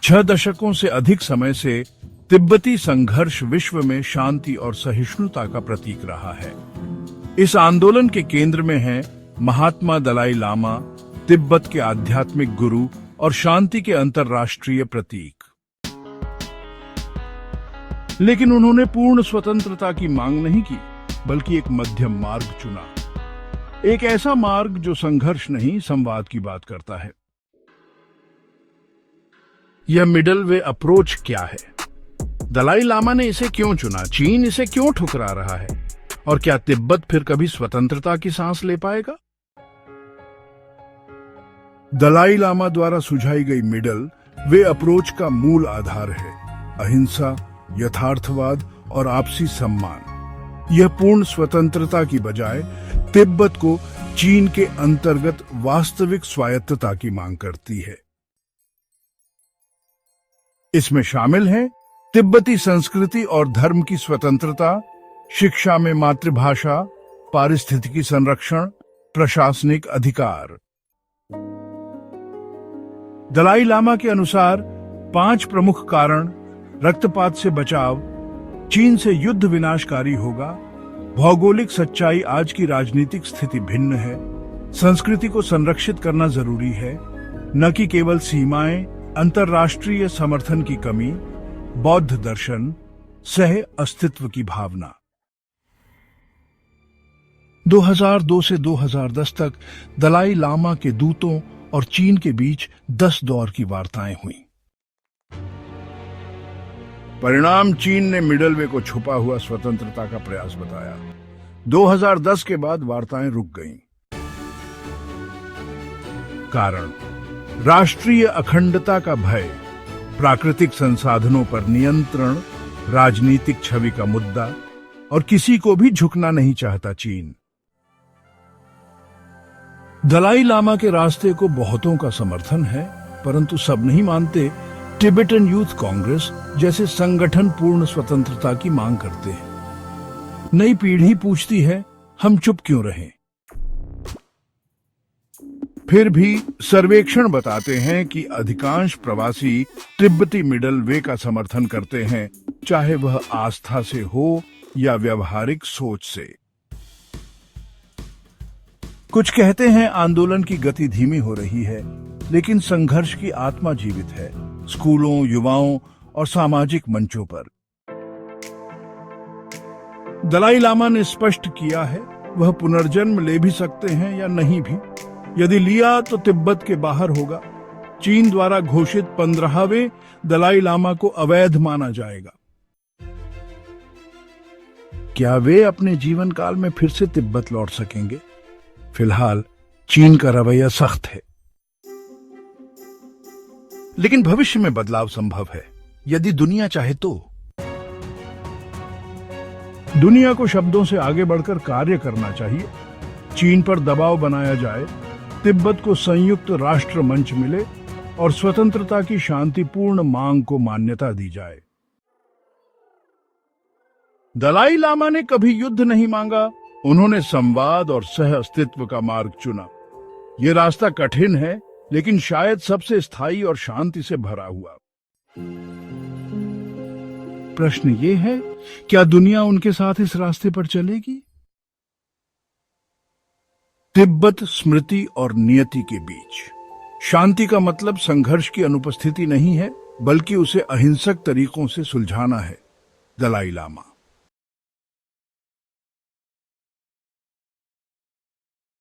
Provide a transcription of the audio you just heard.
6 दशकों से अधिक समय से तिब्बती संघर्ष विश्व में शांति और सहिष्णुता का प्रतीक रहा है। इस आंदोलन के केंद्र में है महात्मा दलाई लामा, तिब्बत के आध्यात्मिक गुरु और शांति के अंतर्राष्ट्रीय प्रतीक। लेकिन उन्होंने पूर्ण स्वतंत्रता की मांग नहीं की, बल्कि एक मध्यम मार्ग चुना। एक ऐसा मार्ग जो संघर्ष नहीं, संवाद की बात करता है। यह मिडल वे अप्रोच क्या है? दलाई लामा ने इसे क्यों चुना? चीन इसे क्यों ठुकरा रहा है? और क्या तिब्बत फिर कभी स्वतंत्रता की सांस ले पाएगा? दलाई लामा द्वारा सुझाई गई मिडल वे अप्रोच का मूल आधार है अहिंसा, यथार्थवाद और आपसी सम्मान। यह पूर्ण स्वतंत्रता की बजाय तिब्बत को चीन के अंतर्गत वास्तविक स्वायत्तता की मांग करती है। इसमें शामिल है तिब्बती संस्कृति और धर्म की स्वतंत्रता, शिक्षा में मातृभाषा, पारिस्थितिकी संरक्षण, प्रशासनिक अधिकार। दलाई लामा के अनुसार 5 प्रमुख कारण: रक्तपात से बचाव, चीन से युद्ध विनाशकारी होगा, भौगोलिक सच्चाई, आज की राजनीतिक स्थिति भिन्न है, संस्कृति को संरक्षित करना जरूरी है, न कि केवल सीमाएं, अंतर्राष्ट्रीय समर्थन की कमी, बौद्ध दर्शन, सह अस्तित्व की भावना। 2002 से 2010 तक दलाई लामा के दूतों और चीन के बीच 10 दौर की वार्ताएं हुई। परिणाम: चीन ने मिडल वे को छुपा हुआ स्वतंत्रता का प्रयास बताया। 2010 के बाद वार्ताएं रुक गईं। कारण: राष्ट्रीय अखंडता का भय, प्राकृतिक संसाधनों पर नियंत्रण, राजनीतिक छवि का मुद्दा, और किसी को भी झुकना नहीं चाहता चीन। दलाई लामा के रास्ते को बहुतों का समर्थन है, परंतु सब नहीं मानते। टिबेटन यूथ कांग्रेस जैसे संगठन पूर्ण स्वतंत्रता की मांग करते हैं। नई पीढ़ी पूछती है, हम चुप क्यों रहें? फिर भी सर्वेक्षण बताते हैं कि अधिकांश प्रवासी तिब्बती मिडल वे का समर्थन करते हैं, चाहे वह आस्था से हो या व्यवहारिक सोच से। कुछ कहते हैं आंदोलन की गति धीमी हो रही है, लेकिन संघर्ष की आत्मा जीवित है, स्कूलों, युवाओं और सामाजिक मंचों पर। दलाई लामा ने स्पष्ट किया है, वह पुनर्जन्म ले भी सकते हैं या नहीं भी। यदि लिया तो तिब्बत के बाहर होगा। चीन द्वारा घोषित 15वें दलाई लामा को अवैध माना जाएगा। क्या वे अपने जीवन काल में फिर से तिब्बत लौट सकेंगे? फिलहाल चीन का रवैया सख्त है, लेकिन भविष्य में बदलाव संभव है, यदि दुनिया चाहे तो। दुनिया को शब्दों से आगे बढ़कर कार्य करना चाहिए। चीन पर दबाव बनाया जाए, तिब्बत को संयुक्त राष्ट्र मंच मिले और स्वतंत्रता की शांतिपूर्ण मांग को मान्यता दी जाए। दलाई लामा ने कभी युद्ध नहीं मांगा, उन्होंने संवाद और सह अस्तित्व का मार्ग चुना। यह रास्ता कठिन है, लेकिन शायद सबसे स्थायी और शांति से भरा हुआ। प्रश्न ये है, क्या दुनिया उनके साथ इस रास्ते पर चलेगी? तिब्बत स्मृति और नियति के बीच। शांति का मतलब संघर्ष की अनुपस्थिति नहीं है, बल्कि उसे अहिंसक तरीकों से सुलझाना है। दलाई लामा।